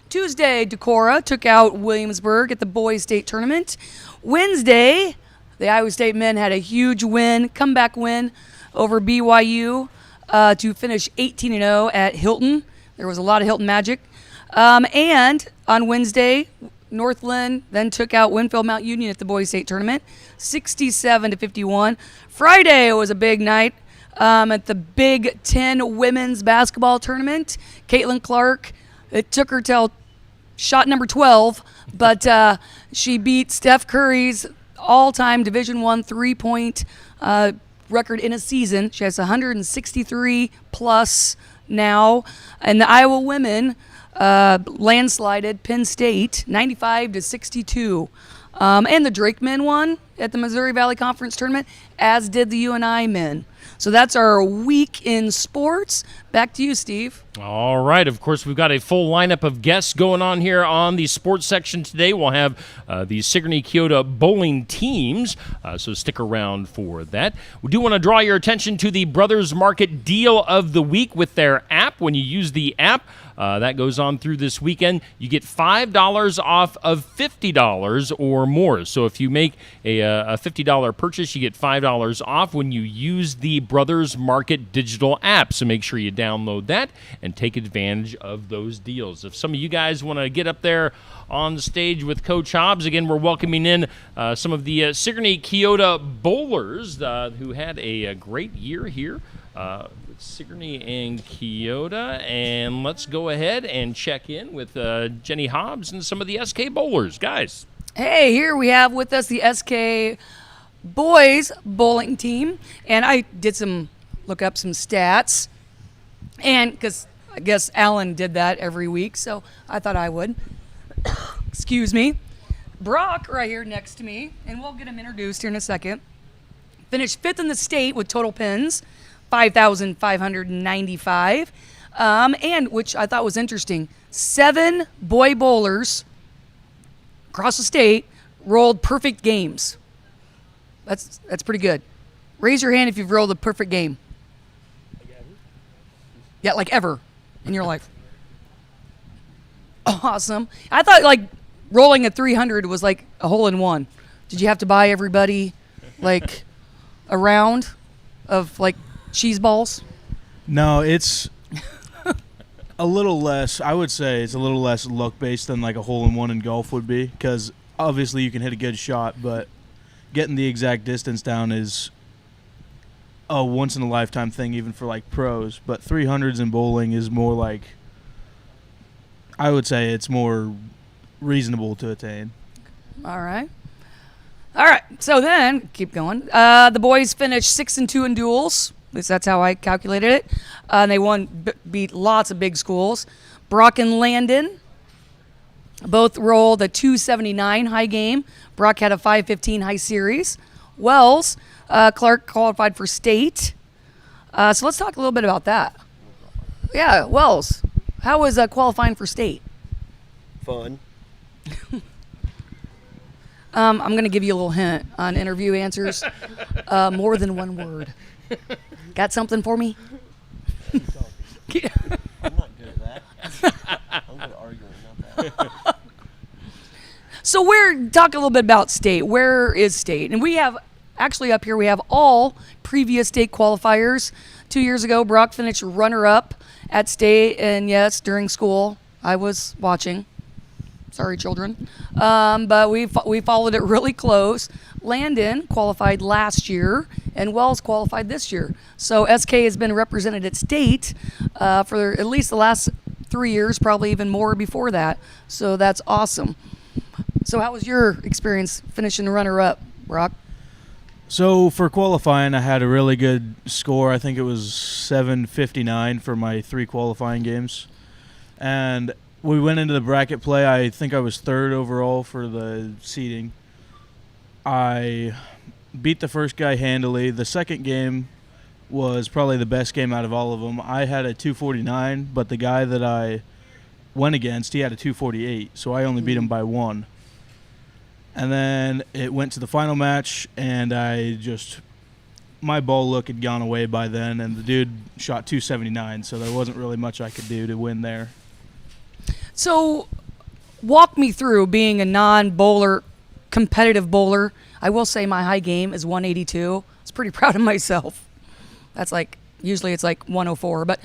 Tuesday, Decorah took out Williamsburg at the boys state tournament. Wednesday, the Iowa State men had a huge win, comeback win over BYU to finish 18-0 at Hilton. There was a lot of Hilton magic. And on Wednesday, Northland then took out Winfield Mount Union at the boys state tournament, 67-51. Friday was a big night at the Big Ten women's basketball tournament. Caitlin Clark, it took her till shot number 12, but she beat Steph Curry's all-time Division I three-point record in a season. She has 163 plus now, and the Iowa women landslided Penn State 95-62. And the Drake men won at the Missouri Valley Conference tournament, as did the UNI men. So that's our week in sports. Back to you, Steve. All right. Of course, we've got a full lineup of guests going on here on the sports section today. We'll have the Sigourney Keota bowling teams, so stick around for that. We do want to draw your attention to the Brothers Market Deal of the Week with their app. When you use the app, that goes on through this weekend. You get $5 off of $50 or more. So if you make a $50 purchase, you get $5 off when you use the Brothers Market digital app. So make sure you download that and take advantage of those deals. If some of you guys want to get up there on stage with Coach Hobbs, again, we're welcoming in some of the Sigourney Keota bowlers who had a great year here. Sigourney and Keota, and let's go ahead and check in with Jenny Hobbs and some of the SK bowlers. Guys. Hey, here we have with us the SK boys bowling team, and I did look up some stats, and because I guess Alan did that every week, so I thought I would. Excuse me. Brock right here next to me, and we'll get him introduced here in a second, finished 5th in the state with total pins, 5,595, and which I thought was interesting, 7 boy bowlers across the state rolled perfect games. That's pretty good. Raise your hand if you've rolled a perfect game. Yeah, like ever in your life. Awesome. I thought like rolling a 300 was like a hole in one. Did you have to buy everybody like a round of like cheese balls? No, it's a little less. I would say it's a little less luck-based than like a hole-in-one in golf would be, because obviously you can hit a good shot, but getting the exact distance down is a once-in-a-lifetime thing, even for like pros. But 300s in bowling is more like, I would say it's more reasonable to attain. All right. So then, keep going. The boys finished 6-2 in duels. At least that's how I calculated it. And they beat lots of big schools. Brock and Landon both rolled a 279 high game. Brock had a 515 high series. Wells, Clark qualified for state. So let's talk a little bit about that. Yeah, Wells, how was qualifying for state? Fun. I'm going to give you a little hint on interview answers. More than one word. Got something for me? I'm not good at that. I'm good at arguing, not that. So we're talking a little bit about state. Where is state? And we have, actually up here, we have all previous state qualifiers. 2 years ago, Brock finished runner-up at state, and yes, during school, I was watching. Sorry, children. But we followed it really close. Landon qualified last year, and Wells qualified this year. So SK has been represented at state for at least the last 3 years, probably even more before that. So that's awesome. So how was your experience finishing runner-up, Brock? So for qualifying, I had a really good score. I think it was 759 for my 3 qualifying games. And we went into the bracket play. I think I was 3rd overall for the seeding. I beat the first guy handily. The second game was probably the best game out of all of them. I had a 249, but the guy that I went against, he had a 248, so I only beat him by 1. And then it went to the final match, and my ball look had gone away by then, and the dude shot 279, so there wasn't really much I could do to win there. So, walk me through being a non-bowler, competitive bowler. I will say my high game is 182. I was pretty proud of myself. That's like, usually it's like 104. But,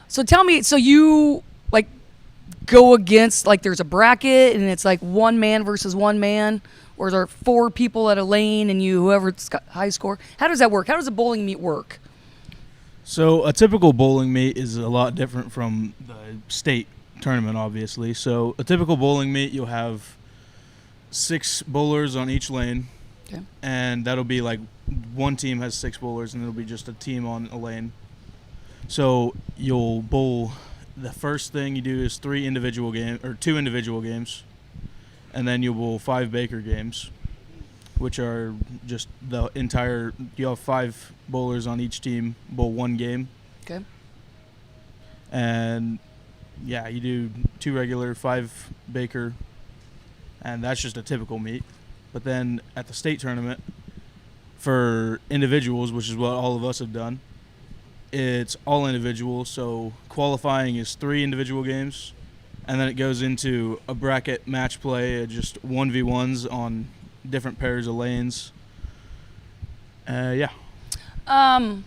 so tell me, so you like go against, like there's a bracket and it's like one man versus one man, or is there 4 people at a lane and whoever's got high score? How does that work? How does a bowling meet work? So a typical bowling meet is a lot different from the state tournament, obviously. So a typical bowling meet, you'll have 6 bowlers on each lane, Okay. and that'll be like one team has 6 bowlers, and it'll be just a team on a lane. So you'll bowl. The first thing you do is 2 individual games, and then you'll bowl 5 Baker games, which are just the entire. You have 5 bowlers on each team bowl 1 game, Okay. and yeah, you do 2 regular, 5 Baker, and that's just a typical meet. But then at the state tournament, for individuals, which is what all of us have done, it's all individual. So qualifying is 3 individual games, and then it goes into a bracket match play, just 1v1s on different pairs of lanes. Yeah. I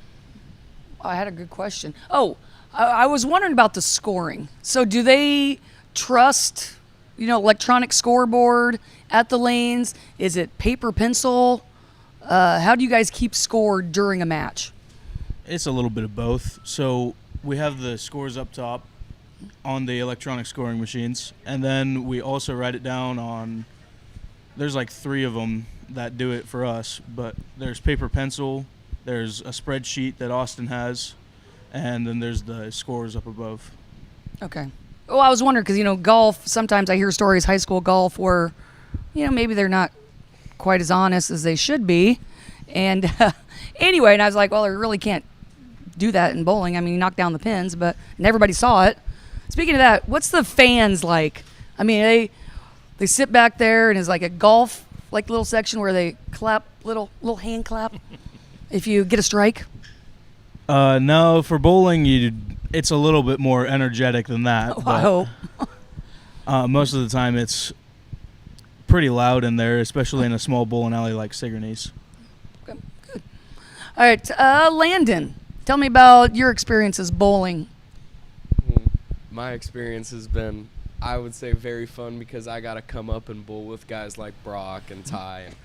had a good question. Oh, I was wondering about the scoring. So do they trust, electronic scoreboard at the lanes? Is it paper, pencil? How do you guys keep score during a match? It's a little bit of both. So we have the scores up top on the electronic scoring machines, and then we also write it down on, there's like 3 of them that do it for us, but there's paper pencil, there's a spreadsheet that Austin has, and then there's the scores up above. Okay. Well, I was wondering because, golf, sometimes I hear stories, high school golf, where, maybe they're not quite as honest as they should be. And anyway, and I was like, well, I really can't do that in bowling. I mean, you knock down the pins, and everybody saw it. Speaking of that, what's the fans like? I mean, they sit back there and it's like a golf like little section where they clap, little hand clap if you get a strike. No, for bowling, it's a little bit more energetic than that. Oh, I hope. Most of the time, it's pretty loud in there, especially in a small bowling alley like Sigourney's. Okay, good. All right, Landon, tell me about your experiences bowling. My experience has been, I would say, very fun because I got to come up and bowl with guys like Brock and Ty, and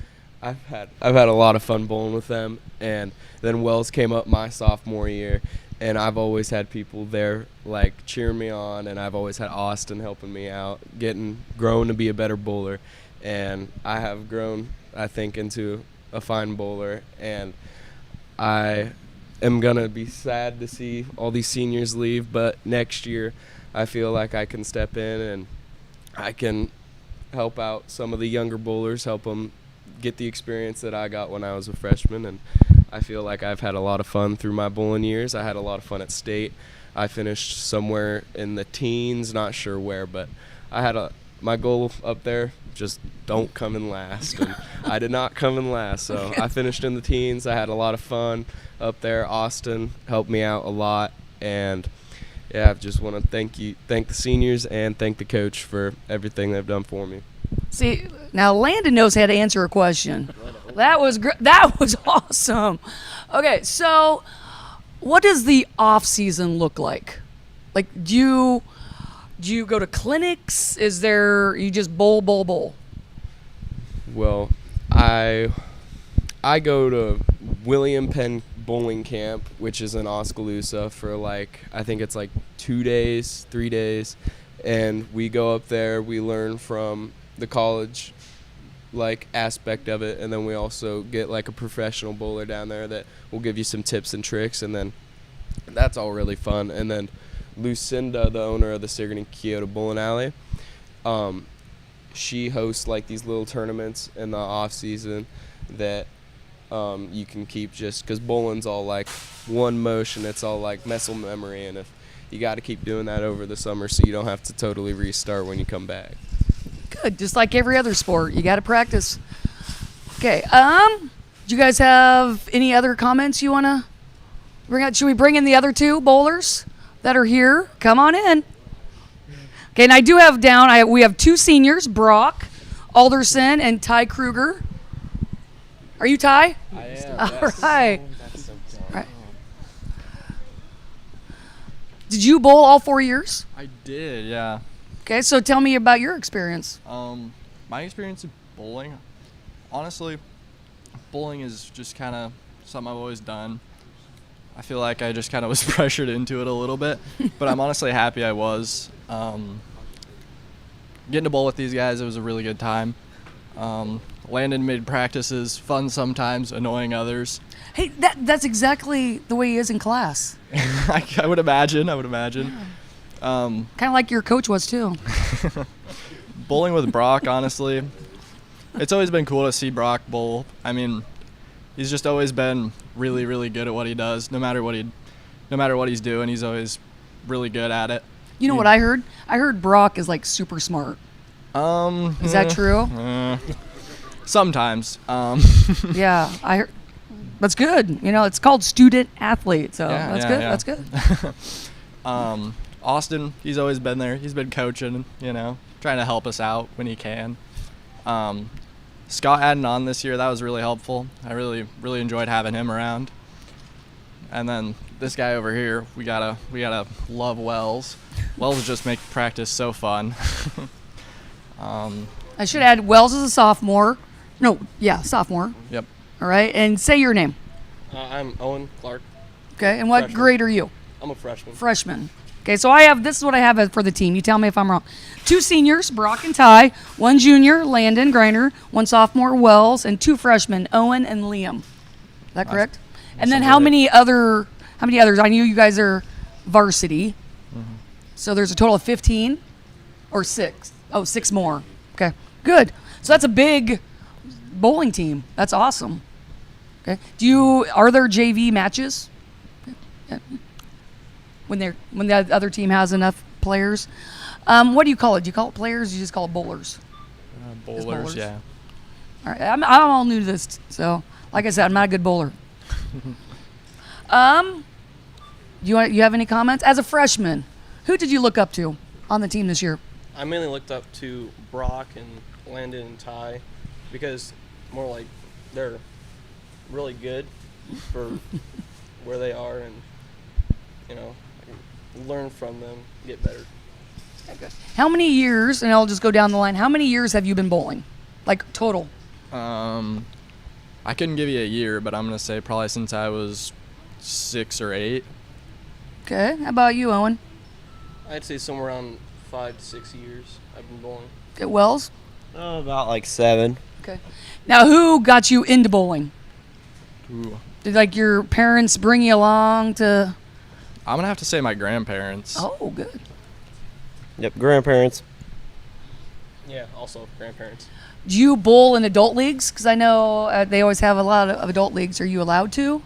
I've had a lot of fun bowling with them. And then Wells came up my sophomore year, and I've always had people there like cheering me on, and I've always had Austin helping me out, grown to be a better bowler, and I have grown, I think, into a fine bowler. And I am gonna be sad to see all these seniors leave, but next year I feel like I can step in and I can help out some of the younger bowlers, help them get the experience that I got when I was a freshman. And I feel like I've had a lot of fun through my bowling years. I had a lot of fun at state. I finished somewhere in the teens, not sure where, but I had my goal up there, just don't come in last. And I did not come in last, so I finished in the teens. I had a lot of fun up there. Austin helped me out a lot, and yeah, I just want to thank the seniors and thank the coach for everything they've done for me. See, now Landon knows how to answer a question. That was that was awesome. Okay, so what does the off season look like? Like, do you go to clinics? Is there, you just bowl? Well, I go to William Penn Bowling Camp, which is in Oskaloosa, for I think it's 2 days, 3 days, and we go up there, we learn from the college aspect of it, and then we also get a professional bowler down there that will give you some tips and tricks, and then that's all really fun. And then Lucinda, the owner of the Sigourney Kyoto Bowling Alley, she hosts these little tournaments in the off season that you can keep, just because bowling's all one motion. It's all muscle memory, and if you got to keep doing that over the summer so you don't have to totally restart when you come back. Good, just like every other sport, you got to practice. Okay, do you guys have any other comments you want to bring out? Should we bring in the other 2 bowlers that are here? Come on in. Okay, and I do have down. We have 2 seniors, Brock Alderson and Ty Kruger. Are you Ty? I am. All right. Right. Did you bowl all 4 years? I did, yeah. Okay, so tell me about your experience. My experience in bowling, honestly, bowling is just kind of something I've always done. I feel like I just kind of was pressured into it a little bit, but I'm honestly happy I was. Getting to bowl with these guys, it was a really good time. Landon made practices fun sometimes, annoying others. Hey, that's exactly the way he is in class. I would imagine. Kind of like your coach was too. Bowling with Brock, honestly, it's always been cool to see Brock bowl. I mean, he's just always been really, really good at what he does. No matter what he's doing, he's always really good at it. You know what I heard? I heard Brock is like super smart. Is that true? Sometimes. Yeah, I heard. That's good. You know, it's called student athlete, so Yeah, that's yeah, good. yeah. That's good. Austin, he's always been there. He's been coaching, trying to help us out when he can. Scott adding on this year, that was really helpful. I really, really enjoyed having him around. And then this guy over here, we gotta love Wells. Wells just make practice so fun. I should add Wells is a sophomore. No, yeah, sophomore. Yep. All right, and say your name. I'm Owen Clark. Okay, and what Freshman. grade are you? I'm a freshman. Freshman. Okay, so this is what I have for the team. You tell me if I'm wrong. 2 seniors, Brock and Ty. 1 junior, Landon Griner. 1 sophomore, Wells, and 2 freshmen, Owen and Liam. Is that correct? And then how many others? I know you guys are varsity. So there's a total of 15 or 6. Oh, 6 more. Okay, good. So that's a big bowling team. That's awesome. Okay. Are there JV matches? Yeah. When the other team has enough players, what do you call it? Do you call it players? Or you just call it bowlers? Bowlers, bowlers. yeah. All right. I'm all new to this, so like I said, I'm not a good bowler. You have any comments as a freshman? Who did you look up to on the team this year? I mainly looked up to Brock and Landon and Ty because more like they're really good for where they are, and learn from them, get better. How many years? And I'll just go down the line. How many years have you been bowling, like total? I couldn't give you a year, but I'm gonna say probably since I was 6 or 8. Okay. How about you, Owen? I'd say somewhere around 5 to 6 years I've been bowling. Okay, Wells. About like 7. Okay. Now, who got you into bowling? Ooh. Did your parents bring you along to? I'm gonna have to say my grandparents. Oh, good. Yep, grandparents. Yeah, also grandparents. Do you bowl in adult leagues? Because I know they always have a lot of adult leagues. Are you allowed to?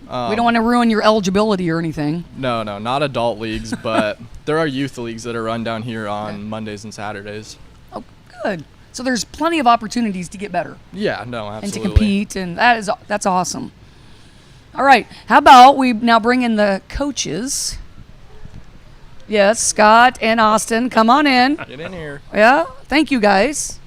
We don't want to ruin your eligibility or anything. No, not adult leagues, but there are youth leagues that are run down here on Mondays and Saturdays. Oh, good. So there's plenty of opportunities to get better Yeah, no, absolutely. and to compete, and that's awesome. All right, how about we now bring in the coaches? Yes, Scott and Austin, come on in. Get in here. Yeah, thank you guys.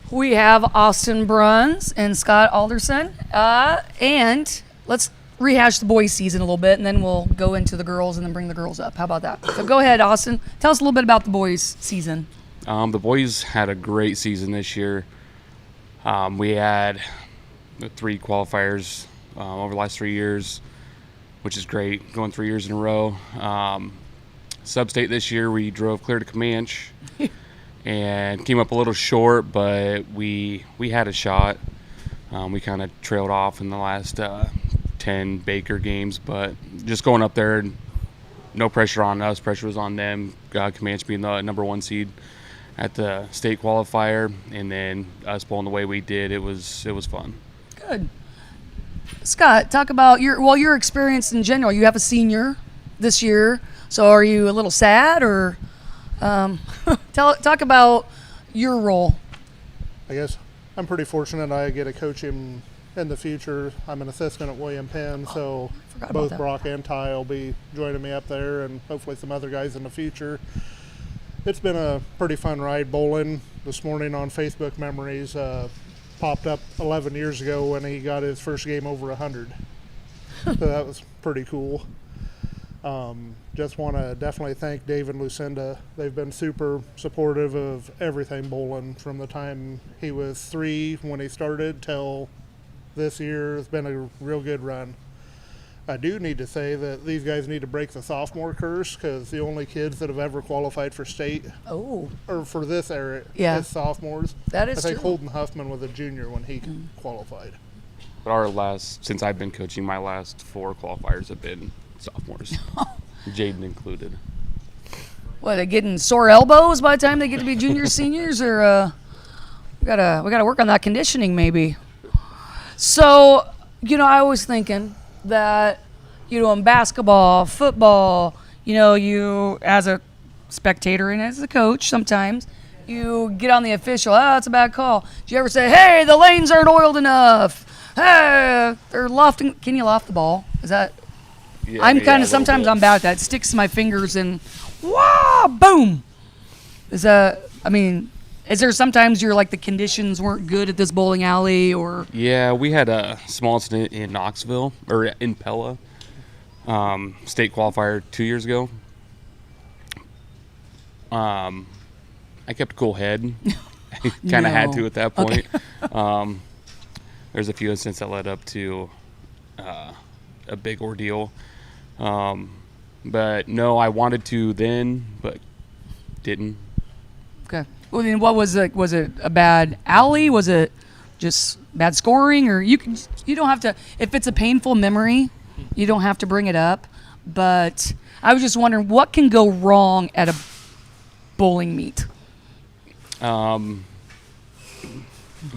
We have Austin Bruns and Scott Alderson, and let's rehash the boys' season a little bit, and then we'll go into the girls and then bring the girls up. How about that? So go ahead, Austin. Tell us a little bit about the boys' season. The boys had a great season this year. We had 3 qualifiers over the last 3 years, which is great, going 3 years in a row. Sub-state this year, we drove clear to Comanche and came up a little short, but we had a shot. We kind of trailed off in the last 10 Baker games, but just going up there, no pressure on us. Pressure was on them. Comanche being the number 1 seed at the state qualifier, and then us bowling the way we did, it was fun. Good. Scott, talk about your experience in general. You have a senior this year, so are you a little sad, or talk about your role? I guess I'm pretty fortunate I get to coach him in the future. I'm an assistant at William Penn, so forgot about both that. Brock and Ty will be joining me up there, and hopefully some other guys in the future. It's been a pretty fun ride bowling. This morning on Facebook Memories popped up 11 years ago when he got his first game over 100. So that was pretty cool. Just want to definitely thank Dave and Lucinda. They've been super supportive of everything bowling from the time he was 3 when he started till this year. It's been a real good run. I do need to say that these guys need to break the sophomore curse, because the only kids that have ever qualified for state Oh, or for this era Yeah. is sophomores. that is I think true. Holden Huffman was a junior when he qualified. But since I've been coaching, my last 4 qualifiers have been sophomores, Jaden included. What, they getting sore elbows by the time they get to be juniors, seniors, or we gotta work on that conditioning maybe. So, I was thinking that, in basketball, football, you as a spectator and as a coach, sometimes you get on the official. It's a bad call. Do you ever say, "Hey, the lanes aren't oiled enough"? Hey, they're lofting. Can you loft the ball? Is that? Yeah, I'm yeah, a kind of little sometimes bit. I'm bad at that. It sticks to my fingers and wow, boom. Is that? I mean, is there sometimes you're like the conditions weren't good at this bowling alley, or Yeah, we had a small incident in Knoxville, or in Pella, state qualifier 2 years ago. I kept a cool head. I kind of had No. to at that Okay. point. There's a few incidents that led up to a big ordeal. But no, I wanted to then, but didn't. okay? Well, then what was it? Was it a bad alley? Was it just bad scoring? Or you don't have to. If it's a painful memory, you don't have to bring it up. But I was just wondering what can go wrong at a bowling meet.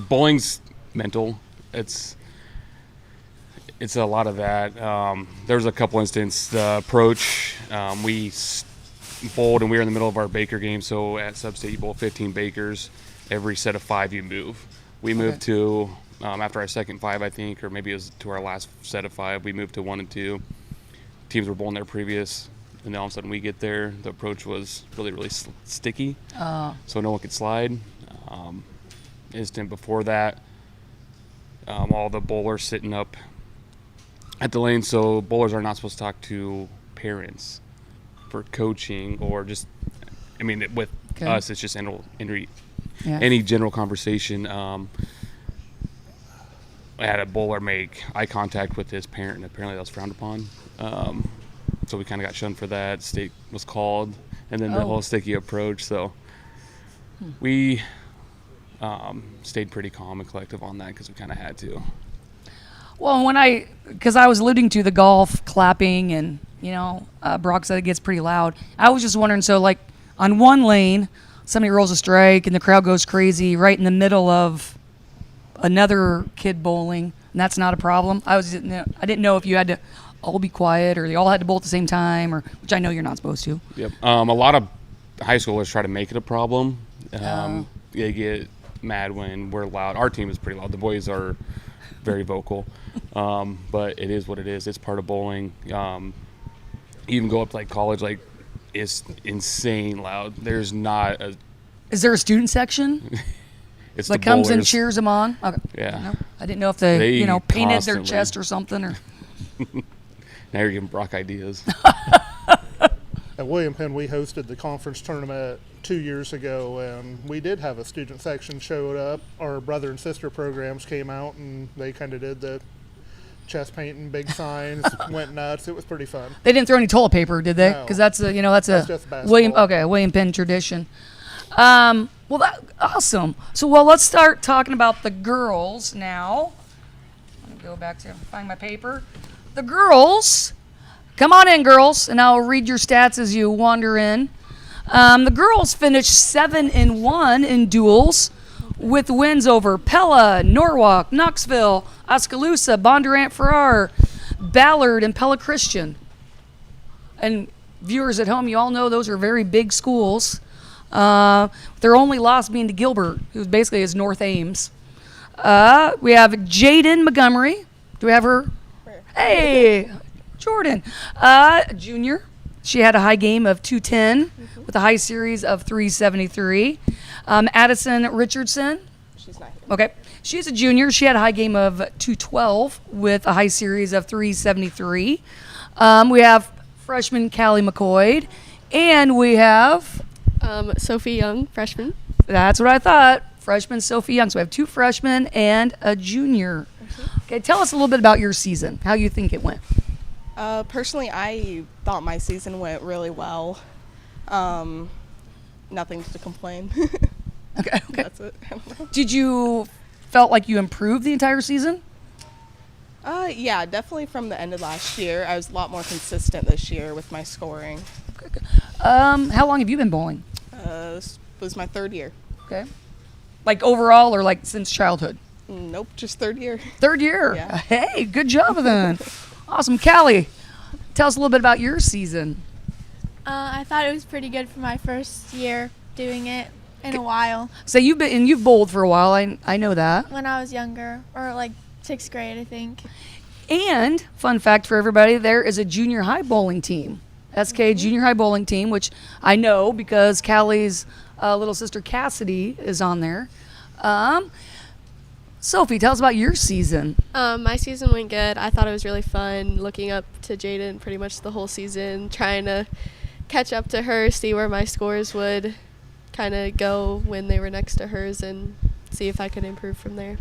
Bowling's mental. It's a lot of that. There was a couple instances. The approach, we bowled and we were in the middle of our Baker game. So at Sub-State, you bowl 15 Bakers. Every set of 5 you move. We moved to, after our second 5, I think, or maybe it was to our last set of 5, we moved to 1 and 2. Teams were bowling their previous, and then all of a sudden we get there. The approach was really, really sticky, so no one could slide. Instant before that, all the bowlers sitting up at the lane, so bowlers are not supposed to talk to parents for coaching or just, with Okay. us, it's just Yeah. any general conversation. I had a bowler make eye contact with his parent, and apparently that was frowned upon. So we kind of got shunned for that. State was called, and then the Oh. whole sticky approach. So we stayed pretty calm and collective on that because we kind of had to. Well, because I was alluding to the golf clapping and, Brock said it gets pretty loud. I was just wondering, so like on one lane, somebody rolls a strike and the crowd goes crazy right in the middle of another kid bowling, and that's not a problem. I didn't know if you had to all be quiet or they all had to bowl at the same time, or which I know you're not supposed to. Yep. A lot of high schoolers try to make it a problem. They get mad when we're loud. Our team is pretty loud. The boys are very vocal, but it is what it is. It's part of bowling. Even go up to like college, like it's insane loud. There's not a. Is there a student section It's that the comes and bowlers. cheers them on? Okay. Yeah. No, I didn't know if they They painted their constantly- chest or something. Or Now you're giving Brock ideas. At William Penn, we hosted the conference tournament 2 years ago, and we did have a student section showed up. Our brother and sister programs came out, and they kind of did the chest painting, big signs, went nuts. It was pretty fun. they didn't throw any toilet paper, did they? No. Because that's a That's just basketball. William Penn tradition. Well, awesome. So, let's start talking about the girls now. Let me go back to find my paper. The girls, come on in, girls, and I'll read your stats as you wander in. The girls finished 7-1 in duels, with wins over Pella, Norwalk, Knoxville, Oskaloosa, Bondurant Farrar, Ballard, and Pella Christian. And viewers at home, you all know those are very big schools. Their only loss being to Gilbert, who basically is North Ames. We have Jaden Montgomery. Do we have her? Hey, Jordan. Junior. She had a high game of 210 with a high series of 373. Addison Richardson. She's not here. Okay. She's a junior. She had a high game of 212 with a high series of 373. We have freshman Callie McCoy. And we have, Sophie Young, freshman. that's what I thought, freshman Sophie Young. So we have 2 freshmen and a junior. Okay, tell us a little bit about your season, how you think it went. Personally, I thought my season went really well. Nothing to complain. Okay. That's it. I don't know. Did you felt like you improved the entire season? Yeah, definitely from the end of last year. I was a lot more consistent this year with my scoring. How long have you been bowling? This was my 3rd year. Okay. Like overall or like since childhood? Nope, just 3rd year. 3rd year. Yeah. Hey, good job then. Awesome. Callie, tell us a little bit about your season. I thought it was pretty good for my first year doing it in a while. So you've bowled for a while. I know that. When I was younger, or like 6th grade, I think. And fun fact for everybody, there is a junior high bowling team. SK Junior High Bowling Team, which I know because Callie's little sister Cassidy is on there. Sophie, tell us about your season. My season went good. I thought it was really fun looking up to Jaden pretty much the whole season, trying to catch up to her, see where my scores would kind of go when they were next to hers, and see if I could improve from there.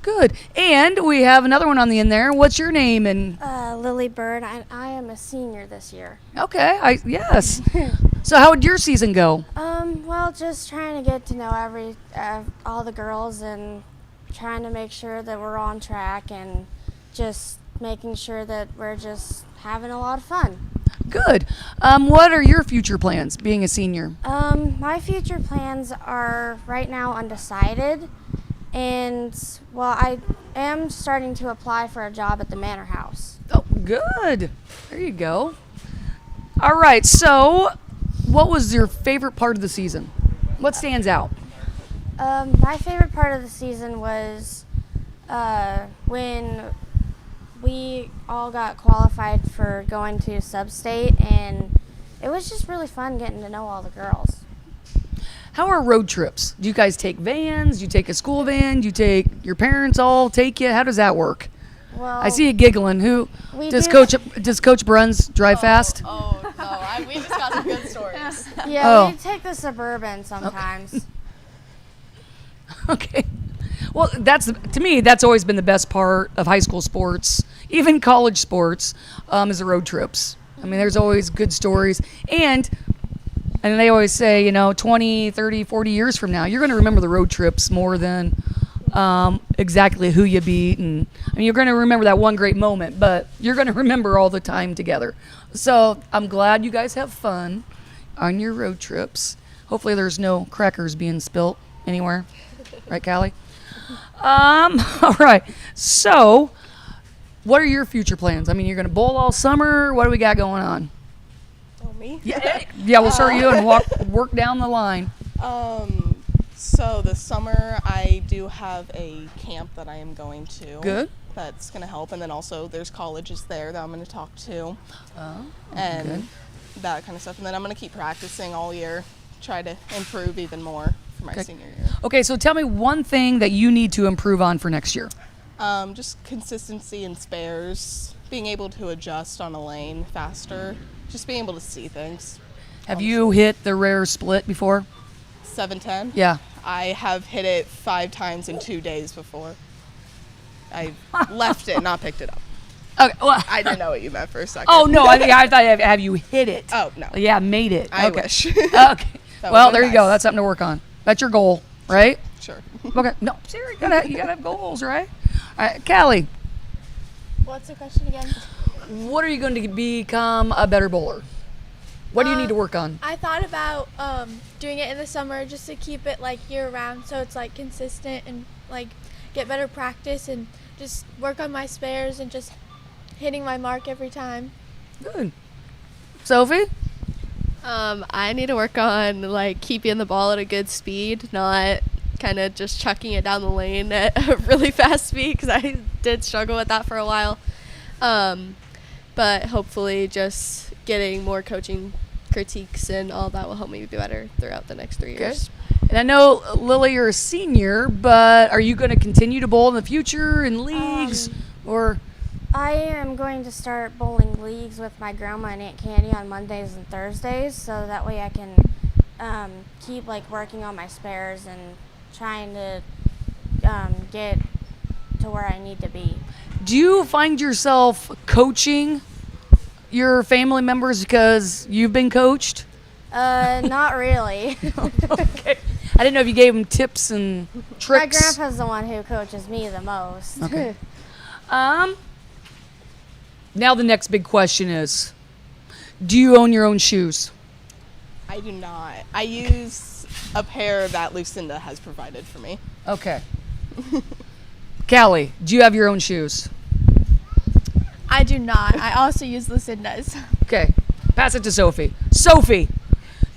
Good. And we have another one on the end there. What's your name? And Lily Bird. I am a senior this year. okay, yes. So how would your season go? Well, just trying to get to know all the girls and trying to make sure that we're on track and just making sure that we're just having a lot of fun. Good. What are your future plans being a senior? My future plans are right now undecided. And, well, I am starting to apply for a job at the Manor House. Oh, good. There you go. All right, so what was your favorite part of the season? What stands out? My favorite part of the season was when we all got qualified for going to sub-state, and it was just really fun getting to know all the girls. How are road trips? Do you guys take vans? Do you take a school van? Do you take your parents all take you? How does that work? Well, I see you giggling. Who we does do Coach Bruns drive fast? Oh, no, we just got some good stories. Yeah, we take the Suburban sometimes. Okay. Well, to me, that's always been the best part of high school sports, even college sports, is the road trips. I mean, there's always good stories. And they always say, 20, 30, 40 years from now, you're going to remember the road trips more than exactly who you beat. And I mean, you're going to remember that one great moment, but you're going to remember all the time together. So I'm glad you guys have fun on your road trips. Hopefully there's no crackers being spilt anywhere. Right, Callie? All right. So what are your future plans? I mean, you're going to bowl all summer. What do we got going on? Oh, me? Yeah, we'll start you and work down the line. So this summer I do have a camp that I am going to. Good. That's going to help. And then also there's colleges there that I'm going to talk to. Oh, and good. that kind of stuff. And then I'm going to keep practicing all year, try to improve even more for my senior year. Okay, so tell me one thing that you need to improve on for next year. Just consistency in spares, being able to adjust on a lane faster, just being able to see things. Have you hit the rare split before? 710? Yeah. I have hit it 5 times in 2 days before. I left it, not picked it up. Okay. Well, I didn't know what you meant for a second. Oh, no. I thought, have you hit it? Oh, no. Yeah, made it. I okay. wish. Okay. That Well, would've there been you go. nice. That's something to work on. That's your goal, right? Sure. Okay. No, seriously, you gotta have goals, right? All right, Callie, What's the question again? what are you going to become a better bowler? What do you need to work on? I thought about doing it in the summer just to keep it like year round, so it's like consistent and like get better practice and just work on my spares and just hitting my mark every time. Good. Sophie? I need to work on like keeping the ball at a good speed, not kind of just chucking it down the lane at a really fast speed because I did struggle with that for a while. But hopefully just getting more coaching critiques and all that will help me be better throughout the next 3 years. And I know, Lily, you're a senior, but are you going to continue to bowl in the future in leagues? Or I am going to start bowling leagues with my grandma and Aunt Candy on Mondays and Thursdays, so that way I can keep like working on my spares and trying to get to where I need to be. do you find yourself coaching your family members because you've been coached? Not really. Okay. I didn't know if you gave them tips and tricks. My grandpa's the one who coaches me the most. Okay. Now the next big question is, do you own your own shoes? I do not. I use a pair that Lucinda has provided for me. Okay. Callie, do you have your own shoes? I do not. I also use Lucinda's. Okay. Pass it to Sophie. Sophie,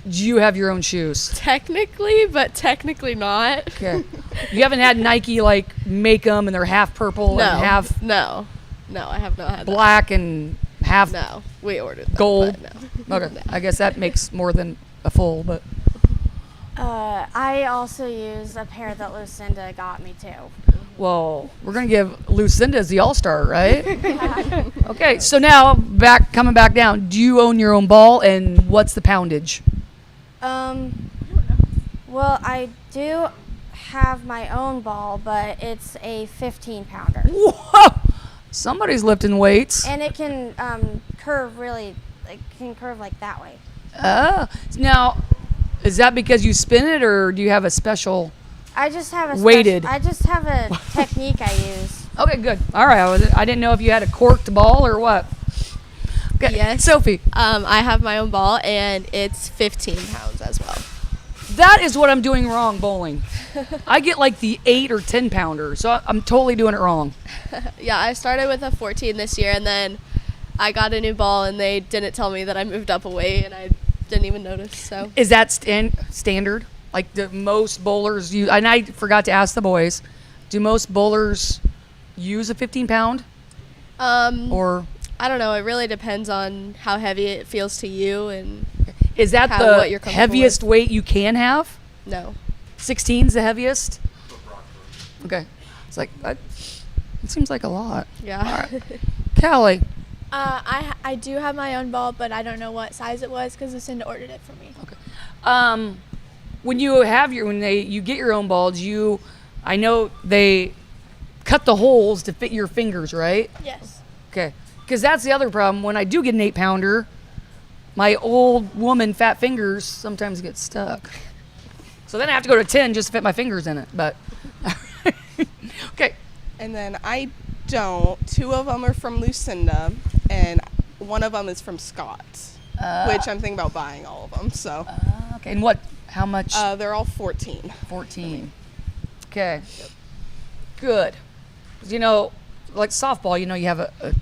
do you have your own shoes? Technically, but technically not. Okay. You haven't had Nike like make them and they're half purple and half No, I have not had black and half No, we ordered that, gold. but Okay. I guess that makes more than a full, but I also use a pair that Lucinda got me too. well, we're gonna give Lucinda as the all-star, right? Okay. So now coming back down. Do you own your own ball and what's the poundage? Well, I do have my own ball, but it's a 15-pounder. Whoa! Somebody's lifting weights. And it can curve really, it can curve like that way. Now, is that because you spin it, or do you have a special? I just have a weighted. I just have a technique I use. Okay, good. All right. I didn't know if you had a corked ball or what. Okay. Yes. Sophie. I have my own ball, and it's 15 pounds as well. That is what I'm doing wrong bowling. I get like the 8 or 10 pounder, so I'm totally doing it wrong. Yeah, I started with a 14 this year, and then I got a new ball, and they didn't tell me that I moved up a weight, and I didn't even notice. So Is that standard? Like the most bowlers use, and I forgot to ask the boys, do most bowlers use a 15-pound? Or I don't know. It really depends on how heavy it feels to you, and is that what you're the comfortable heaviest with. weight you can have? No. 16's the heaviest? Okay. It's like, it seems like a lot. Yeah. All right. Callie. I do have my own ball, but I don't know what size it was because Lucinda ordered it for me. Okay. When you get your own balls, I know they cut the holes to fit your fingers, right? Yes. Okay. Because that's the other problem. When I do get an 8-pounder, my old woman fat fingers sometimes get stuck. So then I have to go to 10 just to fit my fingers in it. But okay. And then I don't. 2 of them are from Lucinda, and 1 of them is from Scott, which I'm thinking about buying all of them. So. Okay. And how much? They're all 14. 14. Okay. Good. 'Cause, like softball, you have a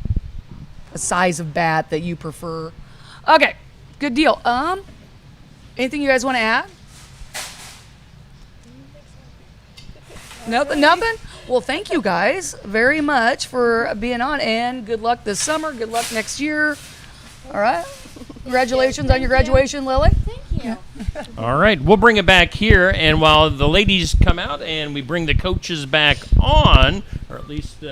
size of bat that you prefer. Okay. Good deal. Anything you guys want to add? Nothing? Well, thank you guys very much for being on, and good luck this summer. Good luck next year. All right. Congratulations on your graduation, Lily. Thank you. All right, we'll bring it back here, and while the ladies come out and we bring the coaches back on, or at least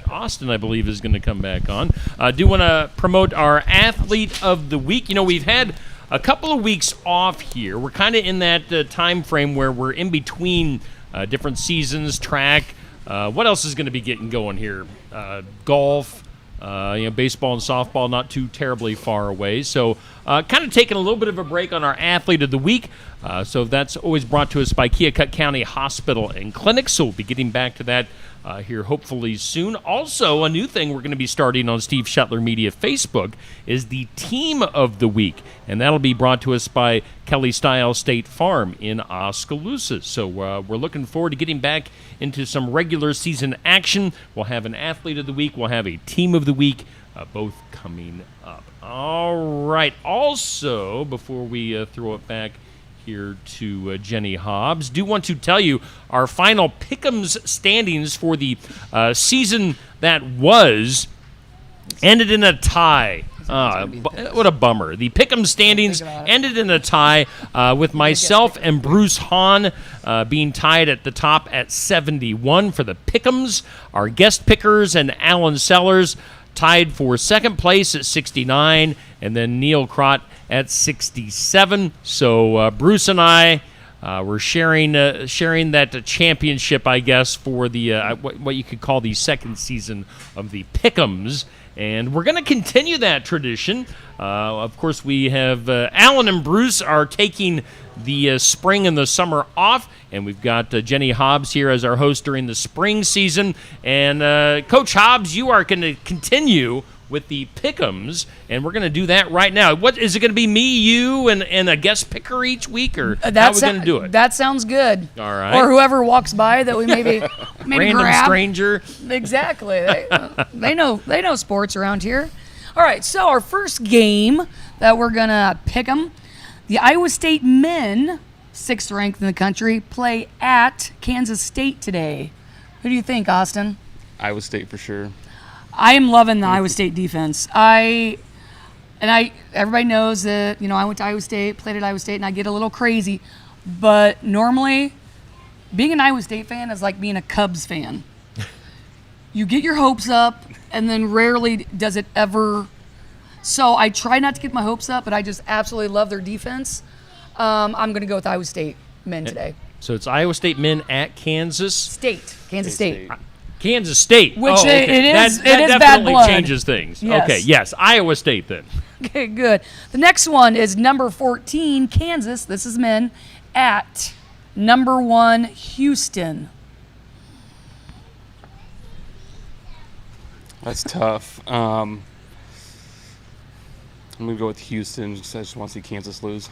Austin, I believe, is going to come back on, I do want to promote our Athlete of the Week. We've had a couple of weeks off here. We're kind of in that time frame where we're in between different seasons, track. What else is going to be getting going here? Golf. Baseball and softball not too terribly far away. So kind of taking a little bit of a break on our Athlete of the Week. So that's always brought to us by Keokuk County Hospital and Clinic. So we'll be getting back to that here hopefully soon. Also, a new thing we're going to be starting on Steve Shetler Media Facebook is the Team of the Week. And that'll be brought to us by Kelly Style State Farm in Oskaloosa. So we're looking forward to getting back into some regular season action. We'll have an Athlete of the Week. We'll have a Team of the Week, both coming up. All right. Also, before we throw it back here to Jenny Hobbs. Do want to tell you our final Pick'ems standings for the season that was ended in a tie. What a bummer. The Pick'em standings ended in a tie with myself and Bruce Hahn being tied at the top at 71 for the Pick'ems. Our guest pickers and Alan Sellers tied for second place at 69, and then Neil Crott at 67. So Bruce and I were sharing that championship, I guess, for the what you could call the second season of the Pick'ems. And we're going to continue that tradition. Of course, we have Alan and Bruce are taking the spring and the summer off, and we've got Jenny Hobbs here as our host during the spring season. And Coach Hobbs, you are going to continue with the Pick'ems, and we're going to do that right now. What is it going to be? Me, you, and a guest picker each week, or how are we going to do it? That sounds good. All right. Or whoever walks by that we maybe random grab. Stranger. Exactly. They know sports around here. All right. So our first game that we're gonna pick 'em, the Iowa State men, 6th ranked in the country, play at Kansas State today. Who do you think, Austin? Iowa State for sure. I am loving the Iowa State defense. Everybody knows that, I went to Iowa State, played at Iowa State, and I get a little crazy. But normally, being an Iowa State fan is like being a Cubs fan. You get your hopes up, and then rarely does it ever. So I try not to get my hopes up, but I just absolutely love their defense. I'm going to go with Iowa State men today. So it's Iowa State men at Kansas Kansas State. Kansas State. Which okay. it is that bad definitely blood. changes things. Yes. Okay, yes, Iowa State then. Okay, good. The next one is number 14, Kansas. This is men at number 1, Houston. That's tough. I'm going to go with Houston because I just want to see Kansas lose.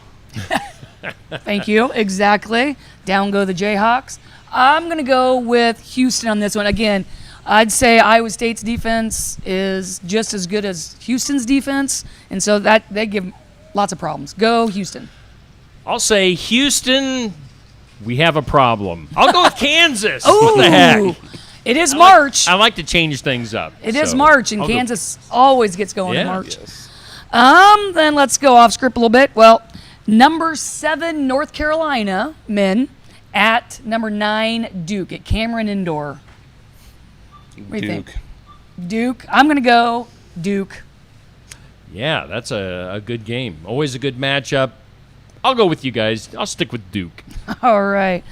Thank you. Exactly. Down go the Jayhawks. I'm going to go with Houston on this one. Again, I'd say Iowa State's defense is just as good as Houston's defense, and so that they give lots of problems. Go Houston. I'll say Houston, we have a problem. I'll go with Kansas. Ooh, what the heck? It is March. I like to change things up. It is March, and Kansas always gets going in March. Yes. Then let's go off script a little bit. Well, number 7, North Carolina men at number 9, Duke at Cameron Indoor. What do you think? Duke. I'm going to go Duke. Yeah, that's a good game. Always a good matchup. I'll go with you guys. I'll stick with Duke. All right.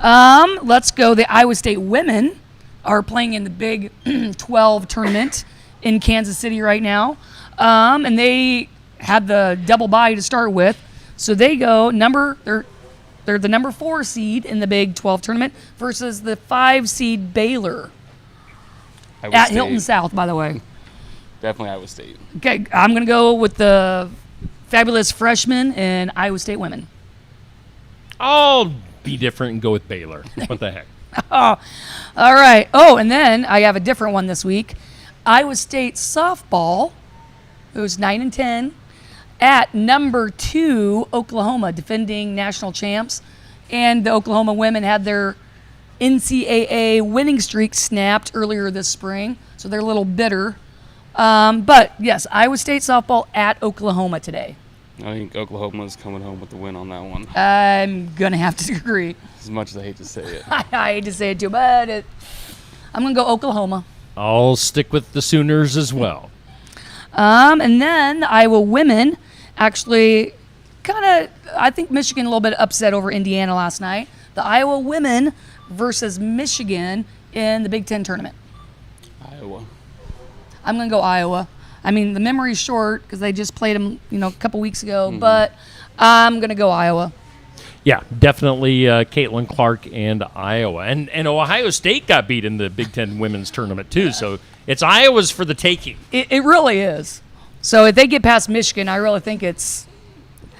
Let's go. The Iowa State women are playing in the Big 12 tournament in Kansas City right now. And they had the double bye to start with. So they go they're the number 4 seed in the Big 12 tournament versus the 5 seed Baylor at Hilton South, by the way. Definitely Iowa State. Okay, I'm going to go with the fabulous freshmen and Iowa State women. I'll be different and go with Baylor. What the heck? Oh, all right. Oh, and then I have a different one this week. Iowa State softball, who's 9-10, at number 2, Oklahoma, defending national champs. And the Oklahoma women had their NCAA winning streak snapped earlier this spring, so they're a little bitter. But, yes, Iowa State softball at Oklahoma today. I think Oklahoma's coming home with the win on that one. I'm going to have to agree. As much as I hate to say it. I hate to say it too, but I'm going to go Oklahoma. I'll stick with the Sooners as well. And then the Iowa women actually I think Michigan a little bit upset over Indiana last night. The Iowa women versus Michigan in the Big Ten tournament. Iowa. I'm going to go Iowa. I mean, the memory's short because they just played them, a couple weeks ago, but I'm going to go Iowa. Yeah, definitely Caitlin Clark and Iowa. And Ohio State got beat in the Big Ten women's tournament, too. So it's Iowa's for the taking. It really is. So if they get past Michigan, I really think it's,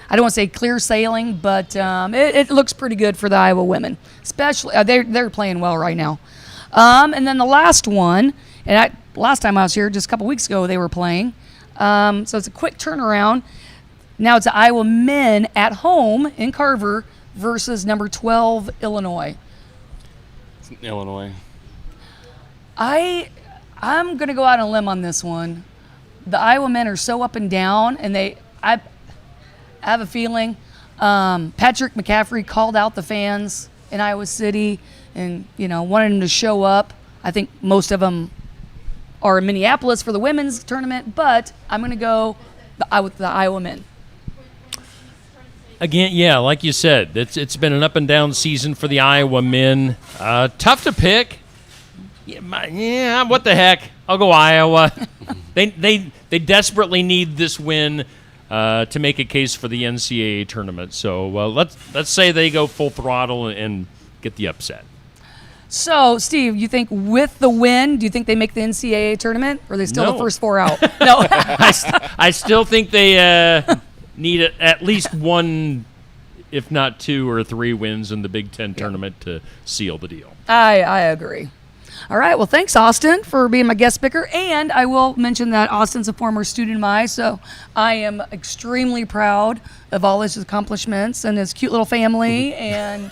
I don't want to say clear sailing, but it looks pretty good for the Iowa women. Especially, they're playing well right now. And then the last one, and last time I was here, just a couple weeks ago, they were playing. So it's a quick turnaround. Now it's the Iowa men at home in Carver versus number 12 Illinois. It's Illinois. I'm going to go out on a limb on this one. The Iowa men are so up and down, and I have a feeling Patrick McCaffrey called out the fans in Iowa City and, wanted them to show up. I think most of them are in Minneapolis for the women's tournament, but I'm going to go with the Iowa men. Again, yeah, like you said, it's been an up and down season for the Iowa men. Tough to pick. Yeah, what the heck? I'll go Iowa. They desperately need this win to make a case for the NCAA tournament. So let's say they go full throttle and get the upset. So, Steve, you think with the win, do you think they make the NCAA tournament, or are they still No. the first 4 out? No. I still think they need at least one, if not 2 or 3 wins in the Big Ten tournament to seal the deal. I agree. All right. Well, thanks, Austin, for being my guest picker. And I will mention that Austin's a former student of mine, so I am extremely proud of all his accomplishments and his cute little family and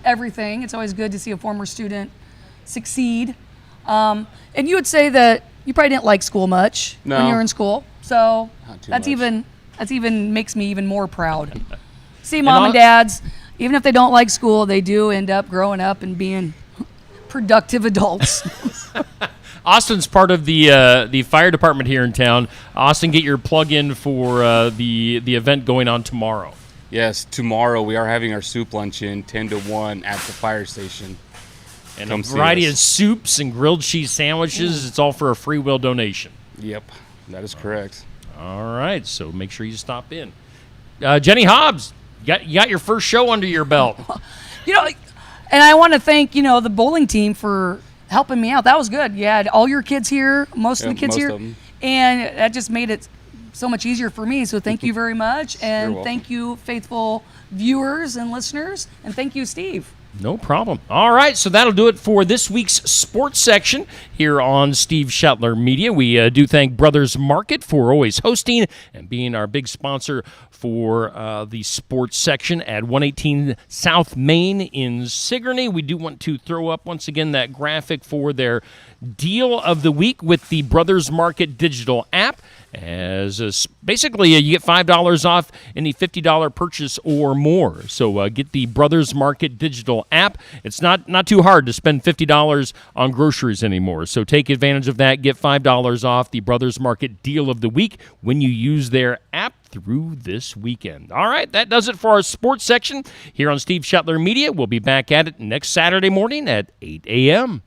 everything. It's always good to see a former student succeed. And you would say that you probably didn't like school much when No. you were in school, so Not too that's much. even makes me even more proud. See, And mom I'll- and dads, even if they don't like school, they do end up growing up and being productive adults. Austin's part of the fire department here in town. Austin, get your plug in for the event going on tomorrow. Yes, tomorrow we are having our soup luncheon 10 to 1 at the fire station. And Come a see variety us. of soups and grilled cheese sandwiches. It's all for a free will donation. Yep, that is correct. All right, so make sure you stop in. Jenny Hobbs, you got your first show under your belt. And I want to thank, the bowling team for helping me out. That was good. You had all your kids here, most of Yeah, the kids most here, of 'em. and that just made it so much easier for me. So thank you very much, and welcome. thank you, faithful viewers and listeners, and thank you, Steve. No problem. All right, so that'll do it for this week's sports section here on Steve Shetler Media. We do thank Brothers Market for always hosting and being our big sponsor for the sports section at 118 South Main in Sigourney. We do want to throw up once again that graphic for their deal of the week with the Brothers Market digital app. As basically you get $5 off any $50 purchase or more. So get the Brothers Market digital app. It's not too hard to spend $50 on groceries anymore. So take advantage of that. Get $5 off the Brothers Market deal of the week when you use their app through this weekend. All right, that does it for our sports section here on Steve Shetler Media. We'll be back at it next Saturday morning at 8 a.m.